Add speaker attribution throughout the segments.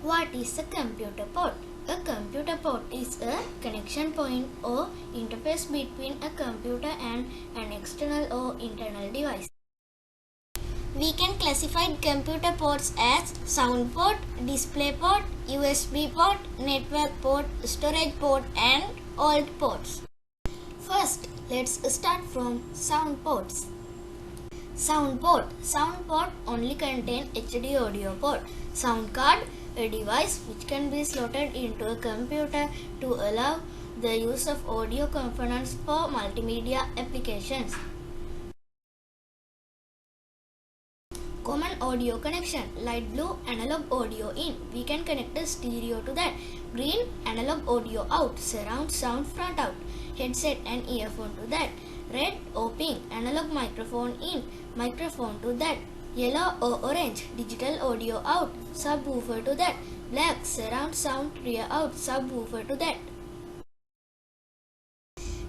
Speaker 1: What is a computer port? A computer port is a connection point or interface between a computer and an external or internal device. We can classify computer ports as sound port, display port, USB port, network port, storage port and alt ports. First, let's start from sound ports. Sound port only contain HD audio port. Sound card, a device which can be slotted into a computer to allow the use of audio components for multimedia applications. Common audio connection, light blue analog audio in, we can connect a stereo to that. Green analog audio out, surround sound front out, headset and earphone to that. Red or pink analog microphone in, microphone to that. Yellow or orange digital audio out, subwoofer to that. Black surround sound rear out, subwoofer to that.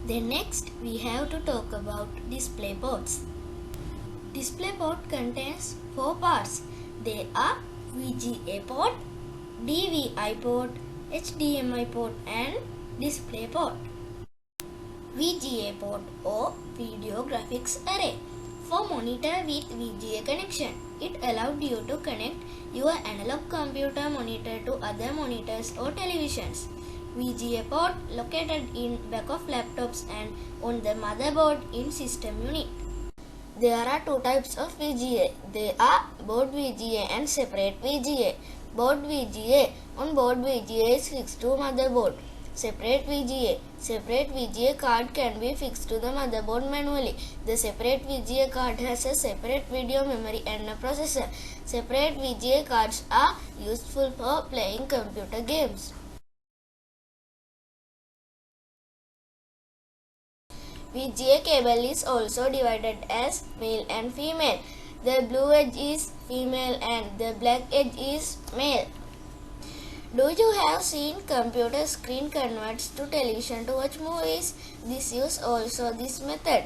Speaker 1: Then next we have to talk about display ports. Display port contains 4 parts. They are VGA port, DVI port, HDMI port and display port. VGA port or video graphics array. For monitor with VGA connection, it allowed you to connect your analog computer monitor to other monitors or televisions. VGA port located in back of laptops and on the motherboard in system unit. There are 2 types of VGA. They are board VGA and separate VGA. Board VGA. On board VGA is fixed to motherboard. Separate VGA card can be fixed to the motherboard manually. The separate VGA card has a separate video memory and a processor. Separate VGA cards are useful for playing computer games. VGA cable is also divided as male and female. The blue edge is female and the black edge is male. Do you have seen computer screen converts to television to watch movies? This use also this method.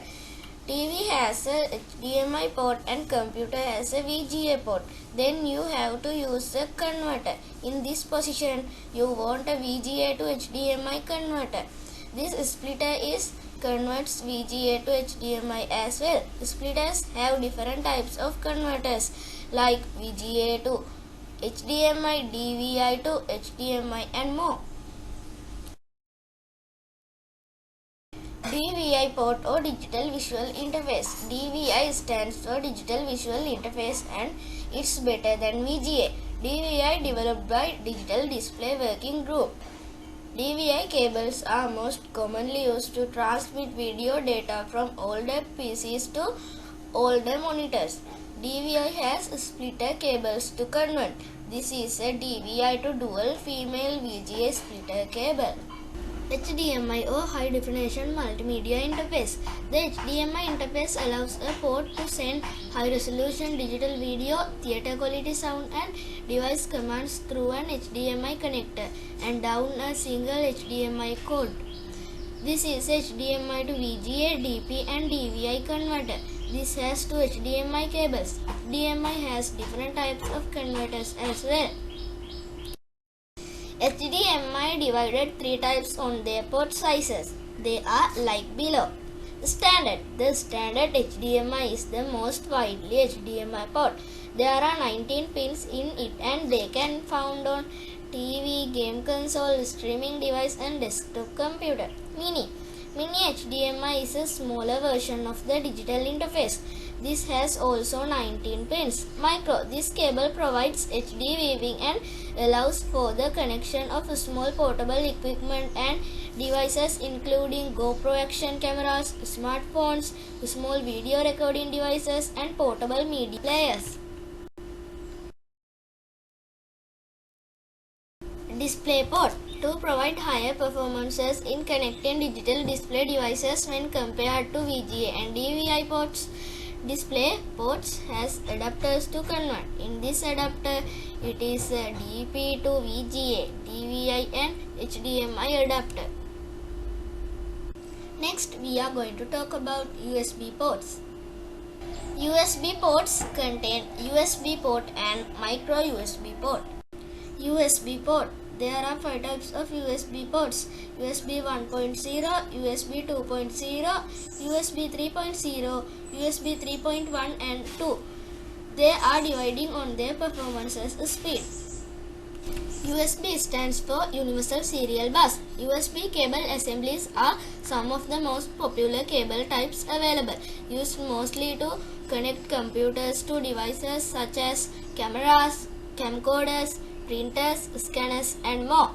Speaker 1: TV has a HDMI port and computer has a VGA port. Then you have to use a converter. In this position, you want a VGA to HDMI converter. This splitter converts VGA to HDMI as well. Splitters have different types of converters like VGA to HDMI, DVI to HDMI and more. DVI port or digital visual interface. DVI stands for digital visual interface and it's better than VGA. DVI developed by Digital Display Working Group. DVI cables are most commonly used to transmit video data from older PCs to older monitors. DVI has splitter cables to convert. This is a DVI to dual female VGA splitter cable. HDMI or High Definition Multimedia Interface. The HDMI interface allows a port to send high-resolution digital video, theater quality sound and device commands through an HDMI connector and down a single HDMI cord. This is HDMI to VGA, DP and DVI converter. This has 2 HDMI cables. HDMI has different types of converters as well. HDMI divided 3 types on their port sizes. They are like below. Standard. The standard HDMI is the most widely HDMI port. There are 19 pins in it and they can be found on TV, game console, streaming device and desktop computer. Mini HDMI is a smaller version of the digital interface. This has also 19 pins. Micro. This cable provides HD weaving and allows for the connection of small portable equipment and devices including GoPro action cameras, smartphones, small video recording devices and portable media players. Display port. To provide higher performances in connecting digital display devices when compared to VGA and DVI ports, display ports has adapters to convert. In this adapter, it is a DP to VGA, DVI and HDMI adapter. Next, we are going to talk about USB ports. USB ports contain USB port and micro USB port. USB port. There are 5 types of USB ports: USB 1.0, USB 2.0, USB 3.0, USB 3.1 and 2. They are dividing on their performances speed. USB stands for Universal Serial Bus. USB cable assemblies are some of the most popular cable types available, used mostly to connect computers to devices such as cameras, camcorders, printers, scanners, and more.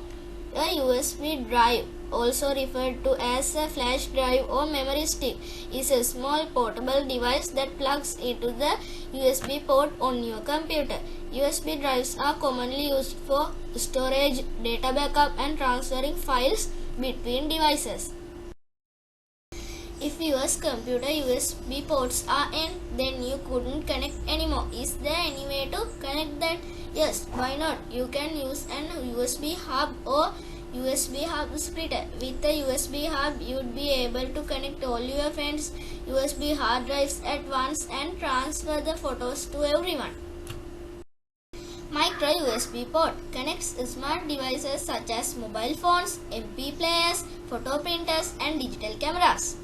Speaker 1: A USB drive, also referred to as a flash drive or memory stick, is a small portable device that plugs into the USB port on your computer. USB drives are commonly used for storage, data backup, and transferring files between devices. If your computer USB ports are in, then you couldn't connect anymore. Is there any way to connect that? Yes, why not? You can use an USB hub or USB hub splitter. With a USB hub, you'd be able to connect all your friends' USB hard drives at once and transfer the photos to everyone. Micro USB port connects smart devices such as mobile phones, MP players, photo printers, and digital cameras.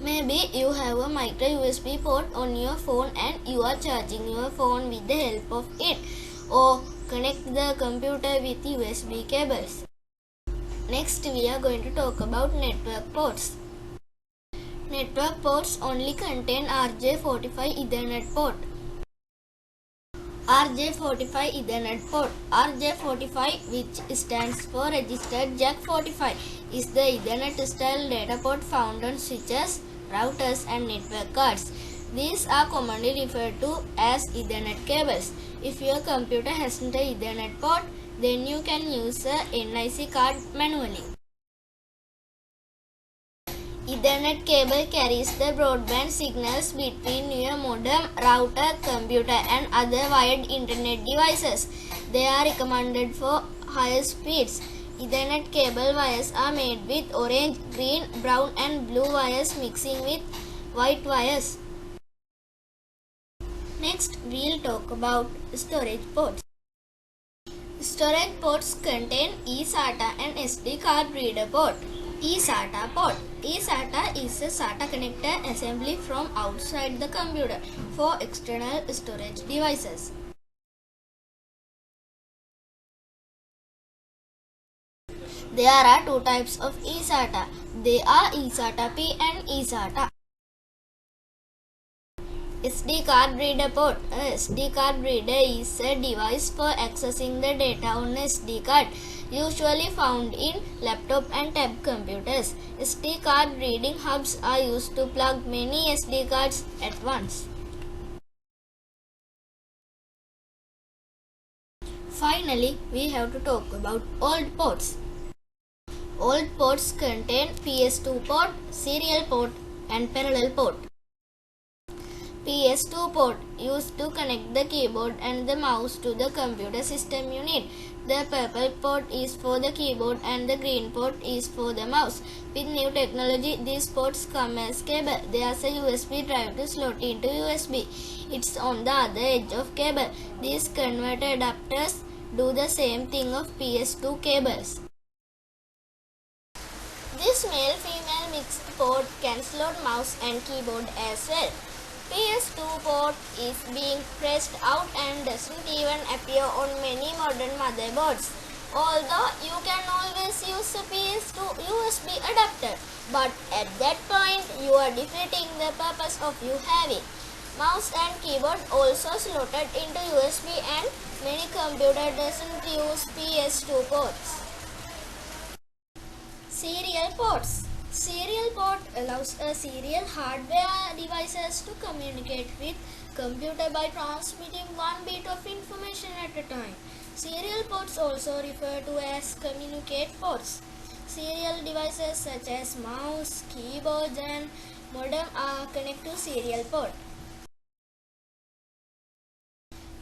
Speaker 1: Maybe you have a micro USB port on your phone and you are charging your phone with the help of it, or connect the computer with USB cables. Next, we are going to talk about network ports. Network ports only contain RJ45 Ethernet port. RJ45 Ethernet port. RJ45, which stands for Registered Jack 45, is the Ethernet style data port found on switches, routers, and network cards. These are commonly referred to as Ethernet cables. If your computer hasn't an Ethernet port, then you can use a NIC card manually. Ethernet cable carries the broadband signals between your modem, router, computer, and other wired internet devices. They are recommended for higher speeds. Ethernet cable wires are made with orange, green, brown, and blue wires mixing with white wires. Next, we'll talk about storage ports. Storage ports contain eSATA and SD card reader port. eSATA port. eSATA is a SATA connector assembly from outside the computer for external storage devices. There are 2 types of eSATA. They are eSATA P and eSATA. SD card reader port. A SD card reader is a device for accessing the data on a SD card, usually found in laptop and tab computers. SD card reading hubs are used to plug many SD cards at once. Finally, we have to talk about old ports. Old ports contain PS2 port, serial port, and parallel port. PS2 port used to connect the keyboard and the mouse to the computer system unit. The purple port is for the keyboard and the green port is for the mouse. With new technology, these ports come as cable. There's a USB drive to slot into USB. It's on the other edge of cable. These converter adapters do the same thing of PS2 cables. This male-female mixed port can slot mouse and keyboard as well. PS2 port is being pressed out and doesn't even appear on many modern motherboards. Although you can always use a PS2 USB adapter, but at that point you are defeating the purpose of you having. Mouse and keyboard also slotted into USB, and many computers doesn't use PS2 ports. Serial ports. Serial port allows a serial hardware devices to communicate with computer by transmitting one bit of information at a time. Serial ports also referred to as communicate ports. Serial devices such as mouse, keyboards, and modem are connected to serial port.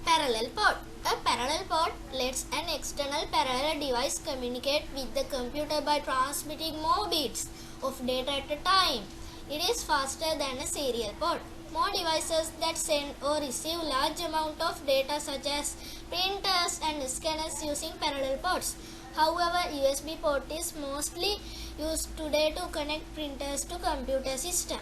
Speaker 1: Parallel port. A parallel port lets an external parallel device communicate with the computer by transmitting more bits of data at a time. It is faster than a serial port. More devices that send or receive large amount of data such as printers and scanners using parallel ports. However, USB port is mostly used today to connect printers to computer system.